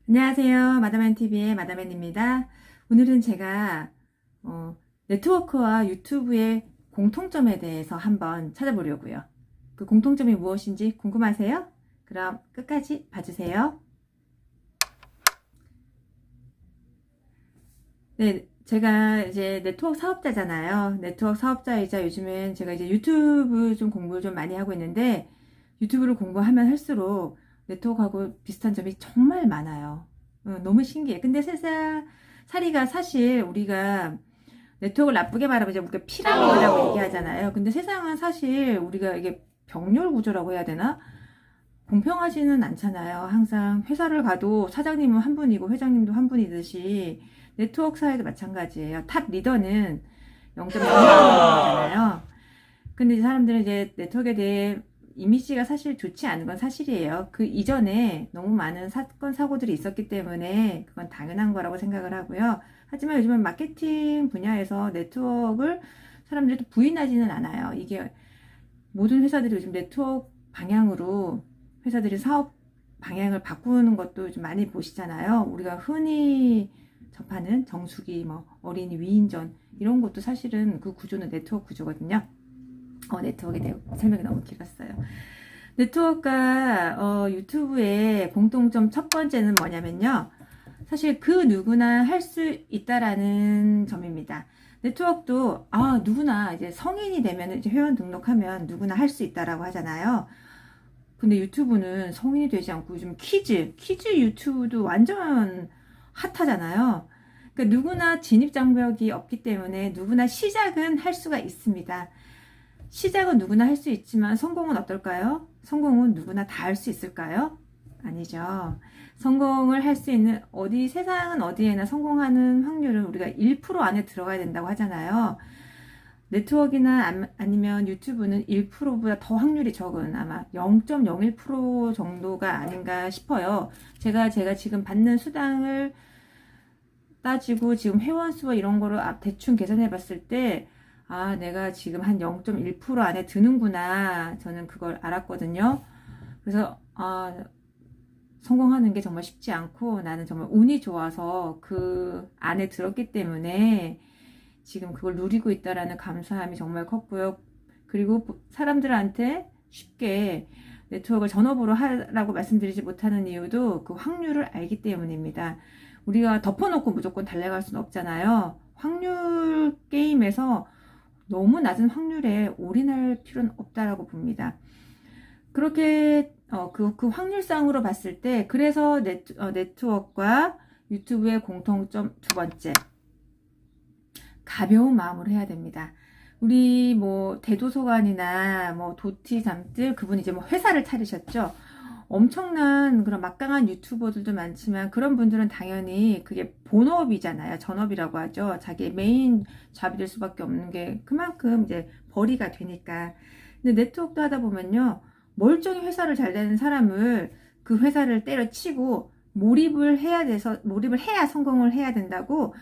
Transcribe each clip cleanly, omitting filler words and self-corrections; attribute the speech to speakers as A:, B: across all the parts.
A: 안녕하세요. 마담앤TV의 마담앤입니다. 오늘은 제가 네트워크와 유튜브의 공통점에 대해서 한번 찾아보려고요. 그 공통점이 무엇인지 궁금하세요? 그럼 끝까지 봐주세요. 네, 제가 이제 네트워크 사업자잖아요. 네트워크 사업자이자 요즘엔 제가 이제 유튜브 좀 공부를 좀 많이 하고 있는데 유튜브를 공부하면 할수록 네트워크하고 비슷한 점이 정말 많아요. 너무 신기해. 근데 세상 살이가 사실 우리가 네트워크를 나쁘게 말하면 이제 우리가 피라미드라고 얘기하잖아요. 근데 세상은 사실 우리가 이게 병렬 구조라고 해야 되나? 공평하지는 않잖아요. 항상 회사를 가도 사장님은 한 분이고 회장님도 한 분이듯이 네트워크 사회도 마찬가지예요. 탑 리더는 0.0%잖아요. 근데 이 사람들은 이제 네트워크에 대해 이미지가 사실 좋지 않은 건 사실이에요. 그 이전에 너무 많은 사건, 사고들이 있었기 때문에 그건 당연한 거라고 생각을 하고요. 하지만 요즘은 마케팅 분야에서 네트워크를 사람들이 또 부인하지는 않아요. 이게 모든 회사들이 요즘 네트워크 방향으로 회사들이 사업 방향을 바꾸는 것도 좀 많이 보시잖아요. 우리가 흔히 접하는 정수기, 뭐 어린이 위인전 이런 것도 사실은 그 구조는 네트워크 구조거든요. 네트워크에 대해 설명이 너무 길었어요. 네트워크가 유튜브의 공통점 첫 번째는 뭐냐면요. 사실 그 누구나 할 수 있다라는 점입니다. 네트워크도 누구나 이제 성인이 되면 이제 회원 등록하면 누구나 할 수 있다라고 하잖아요. 근데 유튜브는 성인이 되지 않고 요즘 키즈 유튜브도 완전 핫하잖아요. 그러니까 누구나 진입 장벽이 없기 때문에 누구나 시작은 할 수가 있습니다. 시작은 누구나 할 수 있지만 성공은 어떨까요? 성공은 누구나 다 할 수 있을까요? 아니죠. 성공을 할 수 있는 세상은 어디에나 성공하는 확률은 우리가 1% 안에 들어가야 된다고 하잖아요. 네트워크나 아니면 유튜브는 1%보다 더 확률이 적은 아마 0.01% 정도가 아닌가 싶어요. 제가 지금 받는 수당을 따지고 지금 회원 수와 이런 거를 대충 계산해 봤을 때 내가 지금 한 0.1% 안에 드는구나. 저는 그걸 알았거든요. 그래서 성공하는 게 정말 쉽지 않고 나는 정말 운이 좋아서 그 안에 들었기 때문에 지금 그걸 누리고 있다라는 감사함이 정말 컸고요. 그리고 사람들한테 쉽게 네트워크를 전업으로 하라고 말씀드리지 못하는 이유도 그 확률을 알기 때문입니다. 우리가 덮어놓고 무조건 달려갈 수는 없잖아요. 확률 게임에서 너무 낮은 확률에 올인할 필요는 없다라고 봅니다. 그렇게 그 확률상으로 봤을 때 그래서 네트워크와 유튜브의 공통점 두 번째, 가벼운 마음으로 해야 됩니다. 우리 뭐 대도서관이나 뭐 도티 잠들 그분이 이제 뭐 회사를 차리셨죠. 엄청난 그런 막강한 유튜버들도 많지만 그런 분들은 당연히 그게 본업이잖아요. 전업이라고 하죠. 자기의 메인 잡이 될 수밖에 없는 게 그만큼 이제 벌이가 되니까. 근데 네트워크도 하다 보면요. 멀쩡히 회사를 잘 되는 사람을 그 회사를 때려치고 몰입을 해야 성공을 해야 된다고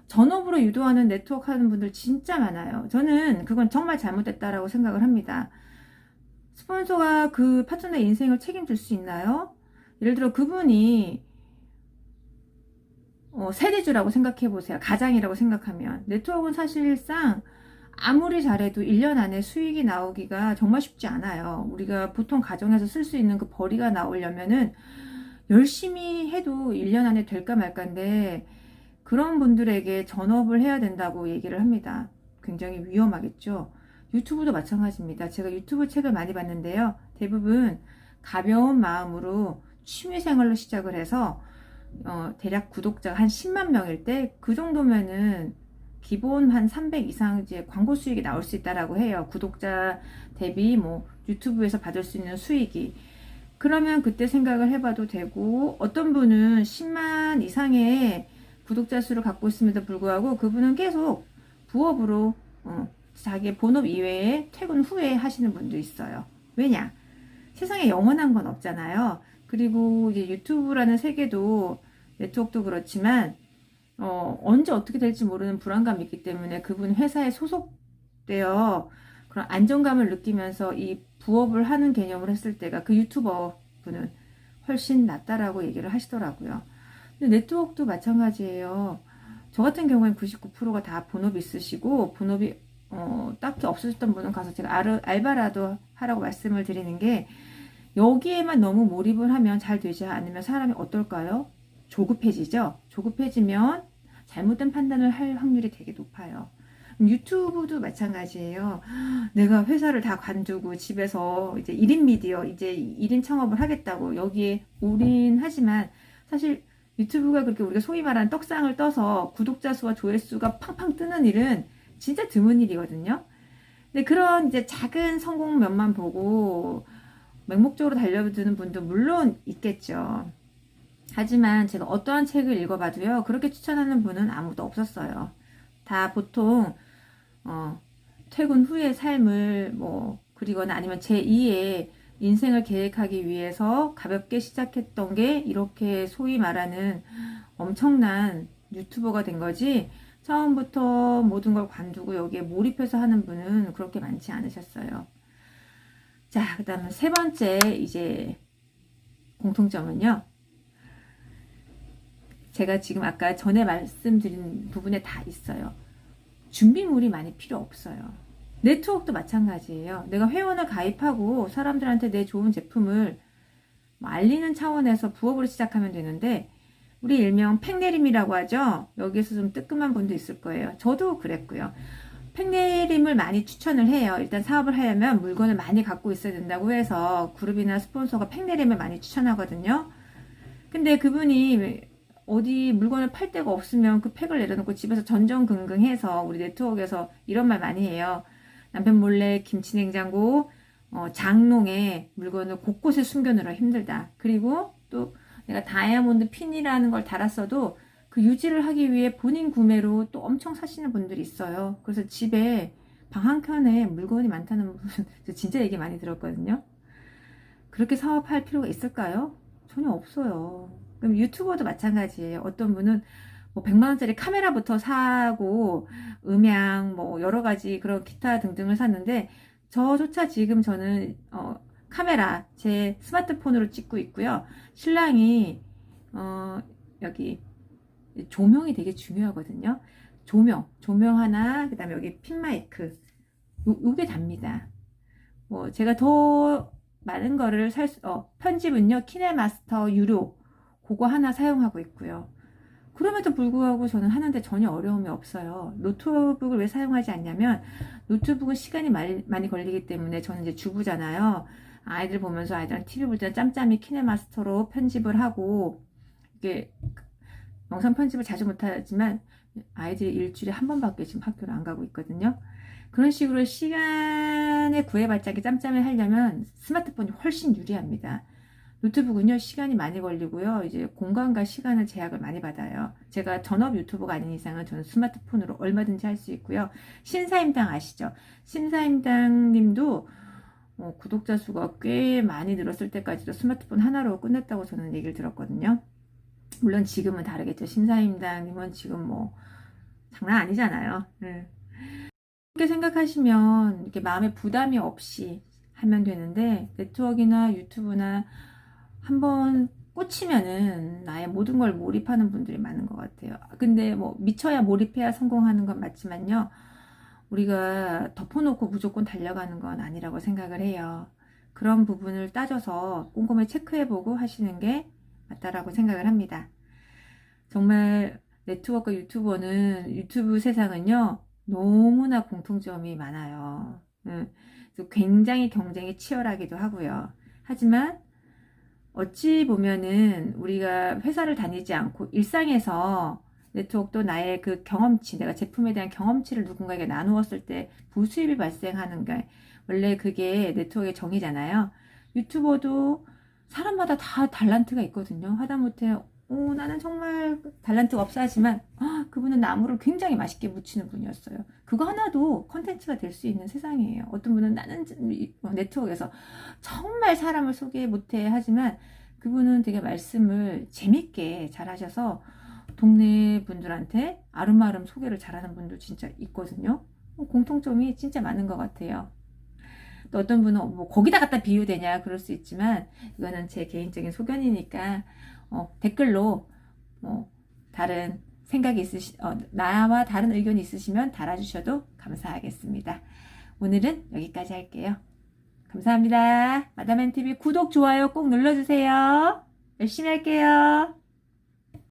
A: 전업으로 유도하는 네트워크 하는 분들 진짜 많아요. 저는 그건 정말 잘못됐다라고 생각을 합니다. 스폰서가 그 파트너의 인생을 책임질 수 있나요? 예를 들어 그분이 세대주라고 생각해 보세요. 가장이라고 생각하면 네트워크는 사실상 아무리 잘해도 1년 안에 수익이 나오기가 정말 쉽지 않아요. 우리가 보통 가정에서 쓸 수 있는 그 벌이가 나오려면은 열심히 해도 1년 안에 될까 말까인데 그런 분들에게 전업을 해야 된다고 얘기를 합니다. 굉장히 위험하겠죠. 유튜브도 마찬가지입니다. 제가 유튜브 책을 많이 봤는데요. 대부분 가벼운 마음으로 취미생활로 시작을 해서 대략 구독자가 한 10만 명일 때 그 정도면은 기본 한 300 이상 이제 광고 수익이 나올 수 있다라고 해요. 구독자 대비 뭐 유튜브에서 받을 수 있는 수익이. 그러면 그때 생각을 해봐도 되고 어떤 분은 10만 이상의 구독자 수를 갖고 있음에도 불구하고 그분은 계속 부업으로 자기의 본업 이외에 퇴근 후에 하시는 분도 있어요. 왜냐? 세상에 영원한 건 없잖아요. 그리고 이제 유튜브라는 세계도 네트워크도 그렇지만 언제 어떻게 될지 모르는 불안감이 있기 때문에 그분 회사에 소속되어 그런 안정감을 느끼면서 이 부업을 하는 개념을 했을 때가 그 유튜버 분은 훨씬 낫다라고 얘기를 하시더라고요. 근데 네트워크도 마찬가지예요. 저 같은 경우에는 99%가 다 본업이 있으시고, 본업이 딱히 없으셨던 분은 가서 제가 알바라도 하라고 말씀을 드리는 게, 여기에만 너무 몰입을 하면 잘 되지 않으면 사람이 어떨까요? 조급해지죠? 조급해지면 잘못된 판단을 할 확률이 되게 높아요. 유튜브도 마찬가지예요. 내가 회사를 다 관두고 집에서 이제 1인 미디어, 이제 1인 창업을 하겠다고 여기에 올인하지만 사실 유튜브가 그렇게 우리가 소위 말하는 떡상을 떠서 구독자 수와 조회수가 팡팡 뜨는 일은 진짜 드문 일이거든요. 근데 그런 이제 작은 성공 면만 보고 맹목적으로 달려드는 분도 물론 있겠죠. 하지만 제가 어떠한 책을 읽어봐도요, 그렇게 추천하는 분은 아무도 없었어요. 다 보통 퇴근 후의 삶을 그리거나 아니면 제2의 인생을 계획하기 위해서 가볍게 시작했던 게 이렇게 소위 말하는 엄청난 유튜버가 된 거지, 처음부터 모든 걸 관두고 여기에 몰입해서 하는 분은 그렇게 많지 않으셨어요. 자, 그 다음에 세 번째 이제 공통점은요. 제가 지금 아까 전에 말씀드린 부분에 다 있어요. 준비물이 많이 필요 없어요. 네트워크도 마찬가지예요. 내가 회원을 가입하고 사람들한테 내 좋은 제품을 알리는 차원에서 부업으로 시작하면 되는데, 우리 일명 팽내림이라고 하죠. 여기에서 좀 뜨끔한 분도 있을 거예요. 저도 그랬고요. 팽내림을 많이 추천을 해요. 일단 사업을 하려면 물건을 많이 갖고 있어야 된다고 해서 그룹이나 스폰서가 팽내림을 많이 추천하거든요. 근데 그분이 어디 물건을 팔 데가 없으면 그 팩을 내려놓고 집에서 전전긍긍해서, 우리 네트워크에서 이런 말 많이 해요. 남편 몰래 김치냉장고 장롱에 물건을 곳곳에 숨겨놓으라 힘들다. 그리고 또 내가 다이아몬드 핀이라는 걸 달았어도 그 유지를 하기 위해 본인 구매로 또 엄청 사시는 분들이 있어요. 그래서 집에 방 한 켠에 물건이 많다는 분 진짜 얘기 많이 들었거든요. 그렇게 사업할 필요가 있을까요? 전혀 없어요. 그럼 유튜버도 마찬가지예요. 어떤 분은 100만 원짜리 카메라부터 사고 음향 여러 가지 그런 기타 등등을 샀는데, 저조차 지금 저는 카메라 제 스마트폰으로 찍고 있고요. 신랑이 여기 조명이 되게 중요하거든요. 조명 하나, 그다음에 여기 핀 마이크, 요게 답니다. 제가 더 많은 거를 편집은요, 키네마스터 유료 그거 하나 사용하고 있고요. 그럼에도 불구하고 저는 하는데 전혀 어려움이 없어요. 노트북을 왜 사용하지 않냐면, 노트북은 시간이 많이 걸리기 때문에, 저는 이제 주부잖아요. 아이들 보면서 아이들랑 TV 볼 때는 짬짬이 키네마스터로 편집을 하고, 이게 영상 편집을 자주 못하지만 아이들이 일주일에 한 번밖에 지금 학교를 안 가고 있거든요. 그런 식으로 시간에 구애발작이 짬짬이 하려면 스마트폰이 훨씬 유리합니다. 노트북은요, 시간이 많이 걸리고요, 이제 공간과 시간을 제약을 많이 받아요. 제가 전업 유튜버가 아닌 이상은 저는 스마트폰으로 얼마든지 할 수 있고요. 신사임당 아시죠? 신사임당 님도 구독자 수가 꽤 많이 늘었을 때까지도 스마트폰 하나로 끝냈다고 저는 얘기를 들었거든요. 물론 지금은 다르겠죠. 신사임당님은 지금 장난 아니잖아요. 네. 그렇게 생각하시면 이렇게 마음에 부담이 없이 하면 되는데, 네트워크나 유튜브나 한번 꽂히면은 나의 모든 걸 몰입하는 분들이 많은 것 같아요. 근데 미쳐야 몰입해야 성공하는 건 맞지만요, 우리가 덮어놓고 무조건 달려가는 건 아니라고 생각을 해요. 그런 부분을 따져서 꼼꼼히 체크해보고 하시는 게 맞다라고 생각을 합니다. 정말 네트워크 유튜버는, 유튜브 세상은요, 너무나 공통점이 많아요. 굉장히 경쟁이 치열하기도 하고요. 하지만 어찌 보면은 우리가 회사를 다니지 않고 일상에서 네트워크도 나의 그 경험치, 내가 제품에 대한 경험치를 누군가에게 나누었을 때 부수입이 발생하는 게, 원래 그게 네트워크의 정의잖아요. 유튜버도 사람마다 다 달란트가 있거든요. 하다못해 나는 정말 달란트가 없어 하지만 그분은 나무를 굉장히 맛있게 무치는 분이었어요. 그거 하나도 컨텐츠가 될 수 있는 세상이에요. 어떤 분은 나는 네트워크에서 정말 사람을 소개 못해 하지만 그분은 되게 말씀을 재밌게 잘 하셔서 동네 분들한테 아름아름 소개를 잘하는 분도 진짜 있거든요. 공통점이 진짜 많은 것 같아요. 또 어떤 분은 거기다 갖다 비유되냐 그럴 수 있지만, 이거는 제 개인적인 소견이니까 댓글로 뭐 다른 생각이 나와 다른 의견이 있으시면 달아주셔도 감사하겠습니다. 오늘은 여기까지 할게요. 감사합니다. 마담앤TV 구독, 좋아요 꼭 눌러주세요. 열심히 할게요.